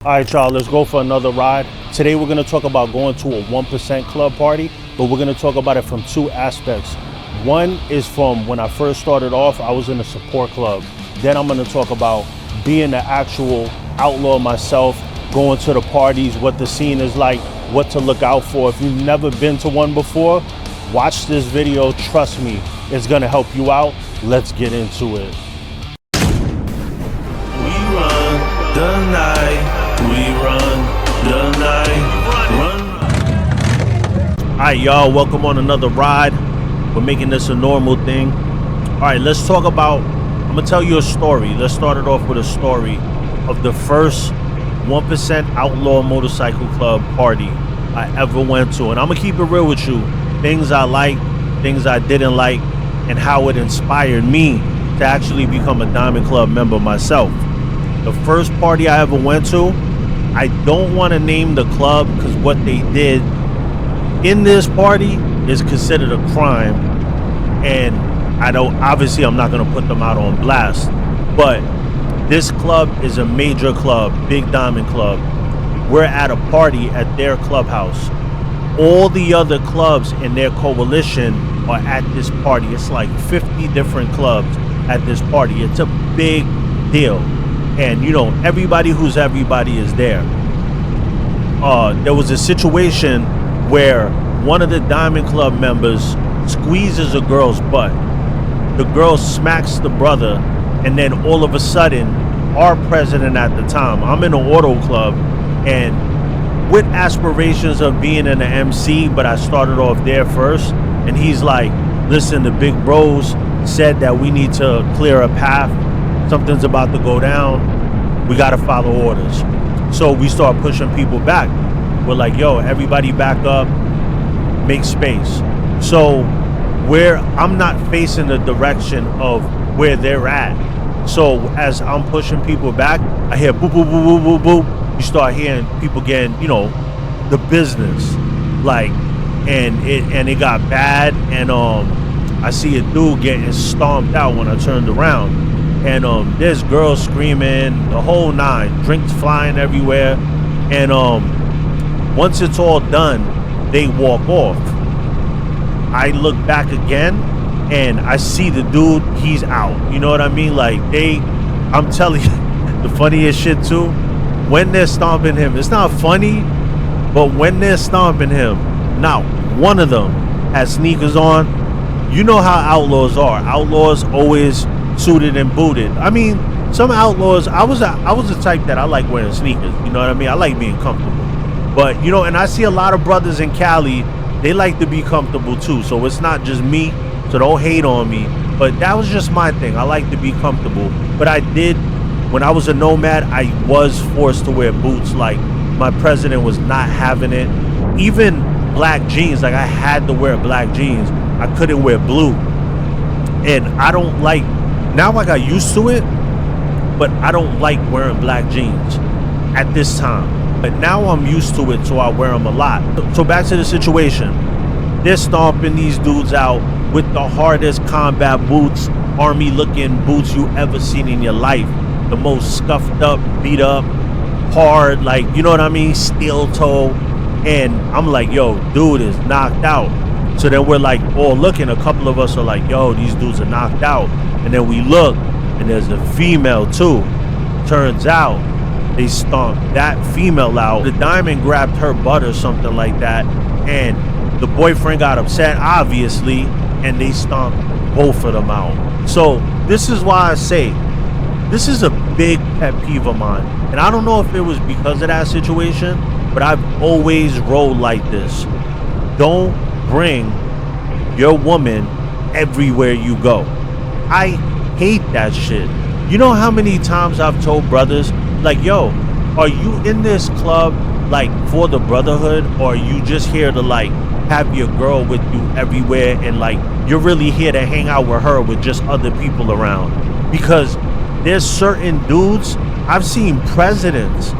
All right, y'all, let's go for another ride. Today we're going to talk about going to a 1% club party, but we're going to talk about it from two aspects. One is from when I first started off, I was in a support club. Then I'm going to talk about being the actual outlaw myself, going to the parties, what the scene is like, what to look out for. If you've never been to one before, watch this video. Trust me, it's going to help you out. Let's get into it. We run the night. We run the night. Run. All right, y'all, welcome on another ride. We're making this a normal thing. All right, let's talk about, I'm gonna tell you a story. Let's start it off with a story of the first 1% outlaw motorcycle club party I ever went to. And I'm gonna keep it real with you. Things I liked, things I didn't like, and how it inspired me to actually become a Diamond Club member myself. The first party I ever went to, I don't want to name the club because what they did in this party is considered a crime, and obviously I'm not going to put them out on blast, but this club is a major club, Big Diamond Club. We're at a party at their clubhouse. All the other clubs in their coalition are at this party. It's like 50 different clubs at this party. It's a big deal. And you know, everybody who's everybody is there. There was a situation where one of the Diamond Club members squeezes a girl's butt. The girl smacks the brother, and then all of a sudden, our president at the time, I'm in an auto club, and with aspirations of being an MC, but I started off there first, and he's like, listen, the big bros said that we need to clear a path. Something's about to go down. We got to follow orders. So we start pushing people back. We're like, yo, everybody back up, make space. So I'm not facing the direction of where they're at. So as I'm pushing people back, I hear boop, boop, boop, boop, boop, boop. You start hearing people getting, you know, the business. Like, and it got bad. And I see a dude getting stomped out when I turned around. And there's girls screaming, the whole nine, drinks flying everywhere. And once it's all done, they walk off. I look back again and I see the dude, he's out. You know what I mean? Like I'm telling you, the funniest shit too, when they're stomping him, it's not funny, but when they're stomping him, not one of them has sneakers on. You know how outlaws are. Outlaws always suited and booted. I mean, some outlaws, I was the type that I like wearing sneakers. You know what I mean? I like being comfortable. But, you know, and I see a lot of brothers in Cali, they like to be comfortable too. So it's not just me. So don't hate on me. But that was just my thing. I like to be comfortable. But I did, when I was a nomad, I was forced to wear boots. Like, my president was not having it. Even black jeans, like I had to wear black jeans. I couldn't wear blue. And I don't like, now I got used to it, but I don't like wearing black jeans at this time. But now I'm used to it, so I wear them a lot. So back to the situation. They're stomping these dudes out with the hardest combat boots, army-looking boots you ever seen in your life. The most scuffed up, beat up, hard, like, you know what I mean? Steel toe. And I'm like, yo, dude is knocked out. So then we're like all looking. A couple of us are like, yo, these dudes are knocked out. And then we look, and there's a female too. Turns out they stomped that female out. The Diamond grabbed her butt or something like that, and the boyfriend got upset, obviously, and they stomped both of them out. So this is why I say this is a big pet peeve of mine. And I don't know if it was because of that situation, but I've always rolled like this. Don't bring your woman everywhere you go. I hate that shit. You know how many times I've told brothers, like, yo, are you in this club like for the brotherhood, or are you just here to like have your girl with you everywhere, and like you're really here to hang out with her with just other people around? Because there's certain dudes, I've seen presidents,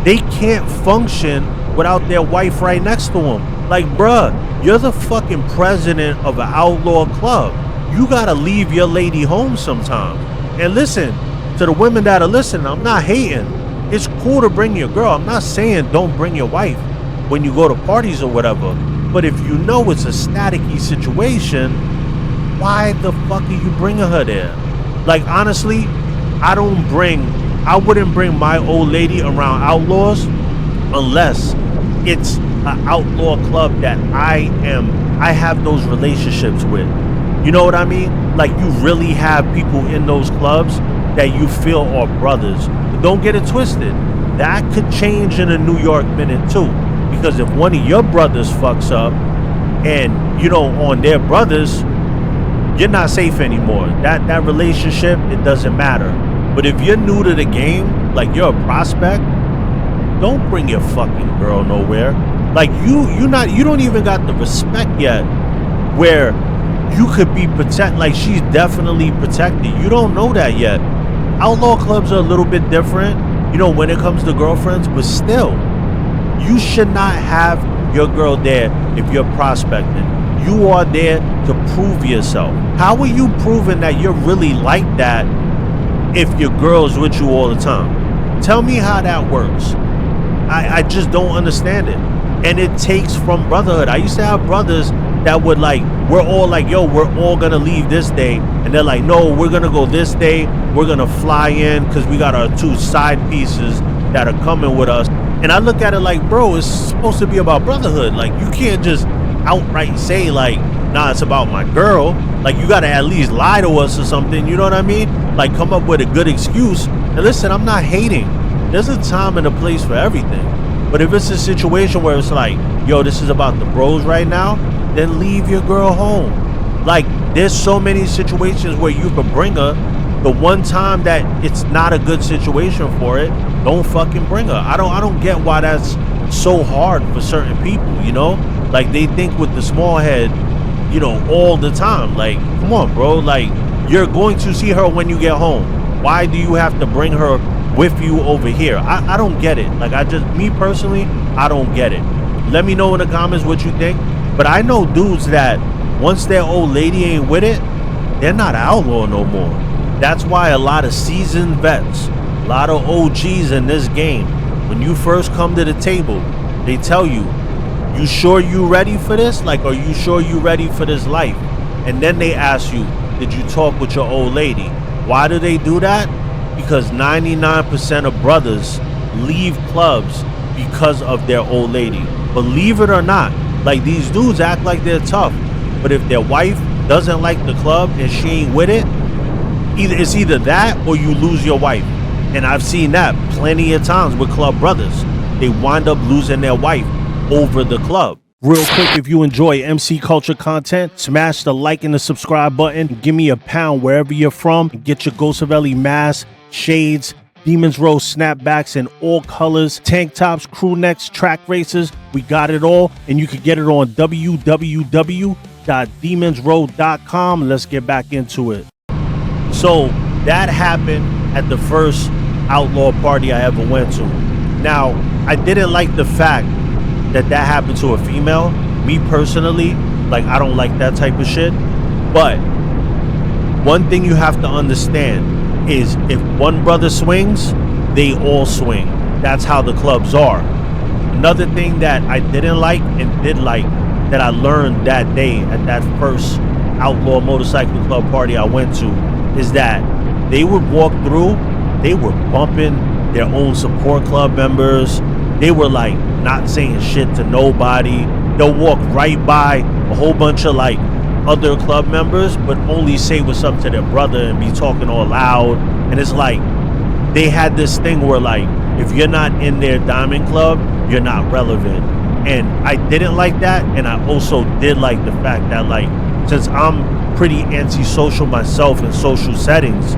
they can't function without their wife right next to them. Like, bruh, you're the fucking president of an outlaw club. You gotta leave your lady home sometime. And listen, to the women that are listening, I'm not hating. it's cool to bring your girl. I'm not saying don't bring your wife when you go to parties or whatever. But if you know it's a staticky situation, why the fuck are you bringing her there? Like, honestly, I wouldn't bring my old lady around outlaws unless it's an outlaw club that I have those relationships with. You know what I mean? Like, you really have people in those clubs that you feel are brothers. But don't get it twisted. That could change in a New York minute too. Because if one of your brothers fucks up and, you know, on their brothers, you're not safe anymore. That relationship, it doesn't matter. But if you're new to the game, like you're a prospect, don't bring your fucking girl nowhere. Like you don't even got the respect yet where you could be like she's definitely protected. You don't know that yet. Outlaw clubs are a little bit different, you know, when it comes to girlfriends, but still, you should not have your girl there if you're prospecting. You are there to prove yourself. How are you proving that you're really like that if your girl's with you all the time? Tell me how that works. I just don't understand it. And it takes from brotherhood. I used to have brothers that would like, we're all like, yo, we're all gonna leave this day. And they're like, no, we're gonna go this day. We're gonna fly in because we got our 2 side pieces that are coming with us. And I look at it like, bro, it's supposed to be about brotherhood. Like, you can't just outright say like, nah, it's about my girl. Like, you gotta at least lie to us or something, you know what I mean? Like, come up with a good excuse. And listen, I'm not hating. There's a time and a place for everything. But if it's a situation where it's like, yo, this is about the bros right now, then leave your girl home. Like, there's so many situations where you could bring her. The one time that it's not a good situation for it, don't fucking bring her. I don't get why that's so hard for certain people, you know? Like, they think with the small head, you know, all the time. Like, come on, bro. Like, you're going to see her when you get home. Why do you have to bring her with you over here? I don't get it. Like, me personally, I don't get it. Let me know in the comments what you think. But I know dudes that once their old lady ain't with it, they're not outlaw no more. That's why a lot of seasoned vets, a lot of OGs in this game, when you first come to the table, they tell you, you sure you ready for this? Like, are you sure you ready for this life? And then they ask you, did you talk with your old lady? Why do they do that? Because 99% of brothers leave clubs because of their old lady. Believe it or not, like, these dudes act like they're tough, but if their wife doesn't like the club and she ain't with it, it's either that or you lose your wife. And I've seen that plenty of times with club brothers. They wind up losing their wife over the club. Real quick, if you enjoy MC Culture content, smash the like and the subscribe button. Give me a pound wherever you're from. Get your Ghost of Ellie mask, shades, Demons Row snapbacks in all colors, tank tops, crew necks, track races. We got it all, and you can get it on www.demonsrow.com. Let's get back into it. So that happened at the first outlaw party I ever went to. Now, I didn't like the fact that happened to a female. Me personally, like, I don't like that type of shit. But one thing you have to understand is if one brother swings, they all swing. That's how the clubs are. Another thing that I didn't like and did like that I learned that day at that first outlaw motorcycle club party I went to is that they would walk through, they were bumping their own support club members. They were like not saying shit to nobody. They'll walk right by a whole bunch of like other club members, but only say what's up to their brother and be talking all loud. And it's like they had this thing where like, if you're not in their diamond club, you're not relevant. And I didn't like that. And I also did like the fact that, like, since I'm pretty antisocial myself in social settings,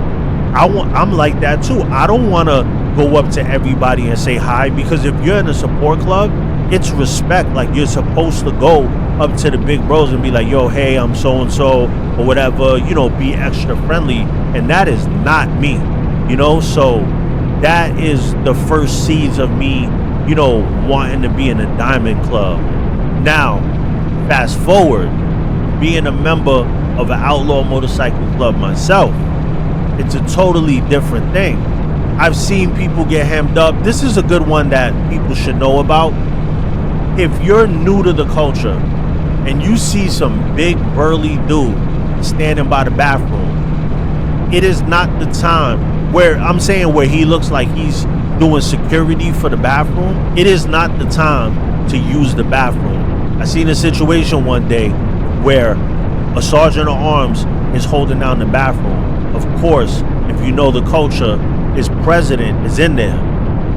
I'm like that too. I don't want to go up to everybody and say hi, because if you're in a support club, it's respect. Like, you're supposed to go up to the big bros and be like, yo, hey, I'm so-and-so or whatever, you know, be extra friendly. And that is not me, you know? So that is the first seeds of me, you know, wanting to be in a diamond club. Now, fast forward, being a member of an outlaw motorcycle club myself, it's a totally different thing. I've seen people get hemmed up. This is a good one that people should know about. If you're new to the culture and you see some big burly dude standing by the bathroom, it is not the time where I'm saying where he looks like he's doing security for the bathroom. It is not the time to use the bathroom. I seen a situation one day where a sergeant of arms is holding down the bathroom. Of course, if you know the culture, his president is in there.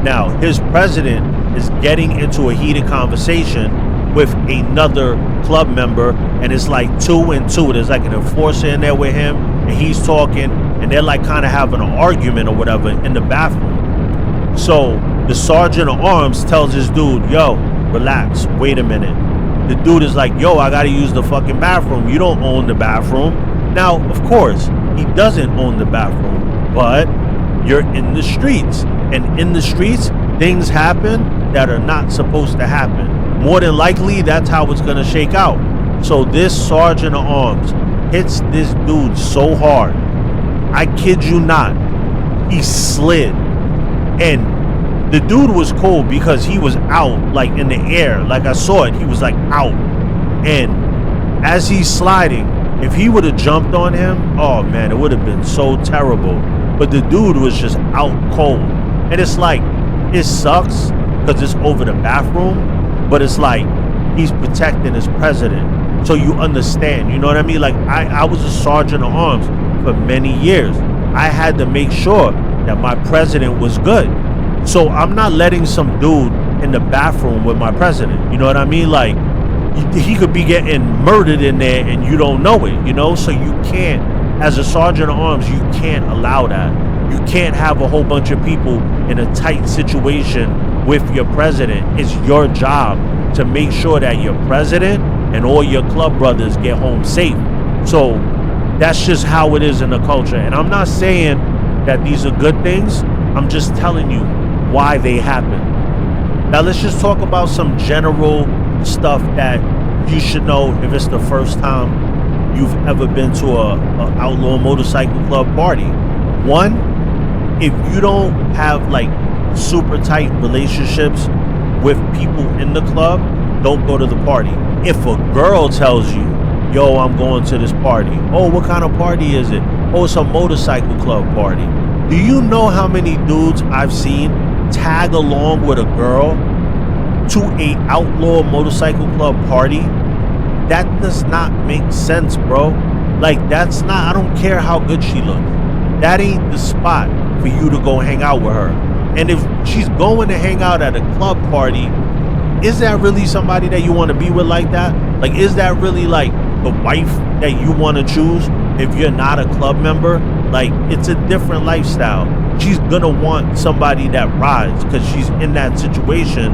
Now, his president is getting into a heated conversation with another club member, and it's like 2 and 2. There's like an enforcer in there with him, and he's talking, and they're like kind of having an argument or whatever in the bathroom. So the sergeant of arms tells this dude, yo, relax, wait a minute. The dude is like, yo, I gotta use the fucking bathroom. You don't own the bathroom. Now, of course, he doesn't own the bathroom, but you're in the streets, and in the streets, things happen that are not supposed to happen. More than likely, that's how it's gonna shake out. So this sergeant of arms hits this dude so hard, I kid you not, he slid. And the dude was cool because he was out, like in the air. Like I saw it, he was like out. And as he's sliding, if he would have jumped on him, oh man, it would have been so terrible. But the dude was just out cold. And it's like, it sucks because it's over the bathroom, but it's like he's protecting his president. So you understand, you know what I mean? Like I was a sergeant of arms for many years. I had to make sure that my president was good. So I'm not letting some dude in the bathroom with my president. You know what I mean? Like he could be getting murdered in there and you don't know it, you know? So you can't, as a sergeant of arms, you can't allow that. You can't have a whole bunch of people in a tight situation with your president. It's your job to make sure that your president and all your club brothers get home safe. So that's just how it is in the culture. And I'm not saying that these are good things. I'm just telling you why they happen. Now let's just talk about some general stuff that you should know if it's the first time you've ever been to a outlaw motorcycle club party. One, if you don't have like super tight relationships with people in the club, don't go to the party. If a girl tells you, yo, I'm going to this party. Oh, what kind of party is it? Oh, it's a motorcycle club party. Do you know how many dudes I've seen tag along with a girl to a outlaw motorcycle club party? That does not make sense, bro. Like, that's not, I don't care how good she looks. That ain't the spot for you to go hang out with her. And if she's going to hang out at a club party, is that really somebody that you want to be with like that? Like, is that really like the wife that you want to choose if you're not a club member? Like, it's a different lifestyle. She's gonna want somebody that rides because she's in that situation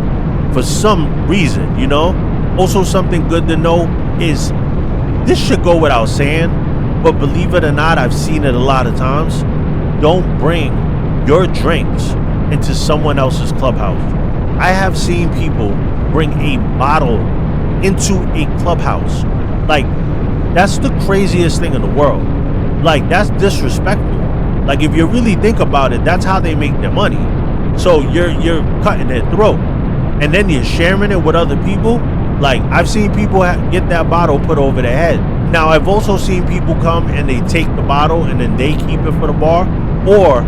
for some reason, you know? Also, something good to know is this should go without saying, but believe it or not, I've seen it a lot of times. Don't bring your drinks into someone else's clubhouse. I have seen people bring a bottle into a clubhouse. Like, that's the craziest thing in the world. Like, that's disrespectful. Like, if you really think about it, that's how they make their money. So you're cutting their throat, and then you're sharing it with other people. Like, I've seen people get that bottle put over their head. Now, I've also seen people come and they take the bottle and then they keep it for the bar, or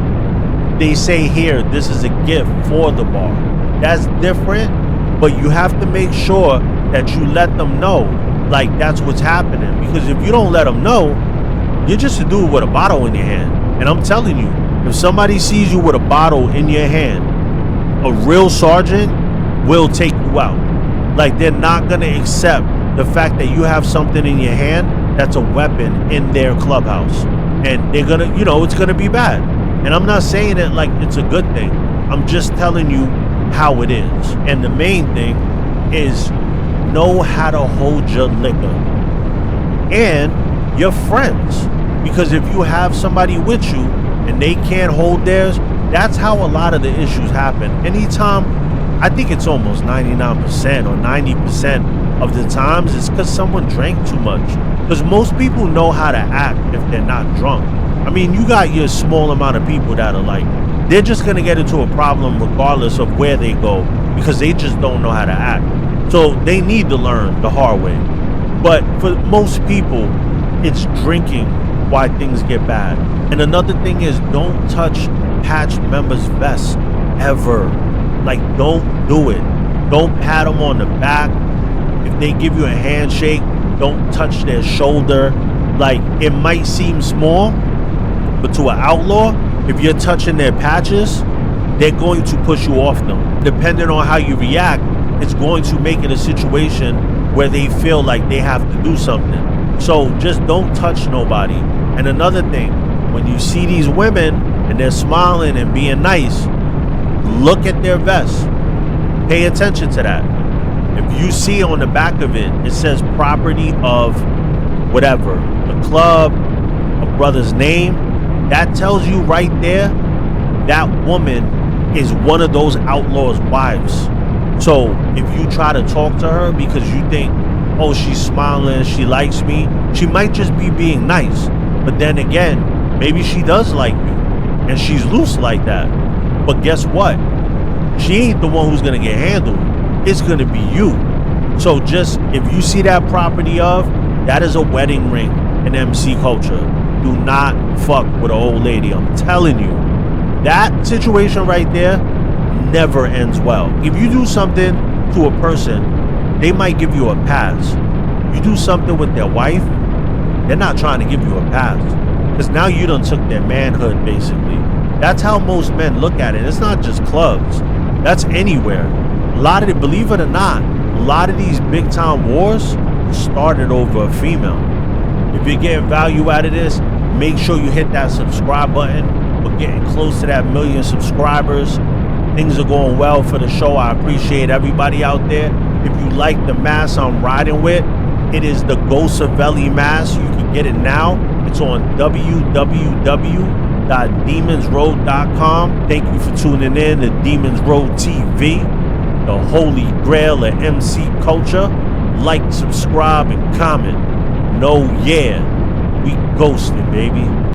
they say, here, this is a gift for the bar. That's different, but you have to make sure that you let them know, like, that's what's happening. Because if you don't let them know, you're just a dude with a bottle in your hand. And I'm telling you, if somebody sees you with a bottle in your hand, a real sergeant will take you out. Like, they're not going to accept the fact that you have something in your hand that's a weapon in their clubhouse. And they're going to, you know, it's going to be bad. And I'm not saying it like it's a good thing. I'm just telling you how it is. And the main thing is know how to hold your liquor and your friends. Because if you have somebody with you and they can't hold theirs, that's how a lot of the issues happen. Anytime, I think it's almost 99% or 90% of the times, it's because someone drank too much. Because most people know how to act if they're not drunk. I mean, you got your small amount of people that are like, they're just going to get into a problem regardless of where they go because they just don't know how to act. So they need to learn the hard way. But for most people, it's drinking why things get bad. And another thing is, don't touch patch members' vests ever. Like, don't do it. Don't pat them on the back. If they give you a handshake, don't touch their shoulder. Like, it might seem small, but to an outlaw, if you're touching their patches, they're going to push you off them. Depending on how you react, it's going to make it a situation where they feel like they have to do something. So just don't touch nobody. And another thing, when you see these women and they're smiling and being nice, look at their vests. Pay attention to that. If you see on the back of it, it says property of whatever, the club, a brother's name, that tells you right there that woman is one of those outlaws' wives. So if you try to talk to her because you think, oh, she's smiling, she likes me, she might just be being nice. But then again, maybe she does like you and she's loose like that. But guess what? She ain't the one who's gonna get handled. It's gonna be you. So just, if you see that property of, that is a wedding ring in MC culture. Do not fuck with an old lady. I'm telling you. That situation right there never ends well. If you do something to a person, they might give you a pass. You do something with their wife, they're not trying to give you a pass. Because now you done took their manhood, basically. That's how most men look at it. It's not just clubs. That's anywhere. A lot of it, believe it or not, a lot of these big time wars started over a female. If you're getting value out of this, make sure you hit that subscribe button. We're getting close to that 1 million subscribers. Things are going well for the show. I appreciate everybody out there. If you like the mask I'm riding with, it is the Gosavelli mask. You can get it now. It's on www.demonsroad.com. Thank you for tuning in to Demons Road TV, the holy grail of MC culture. Like, subscribe, and comment. No, yeah, we ghosted, baby.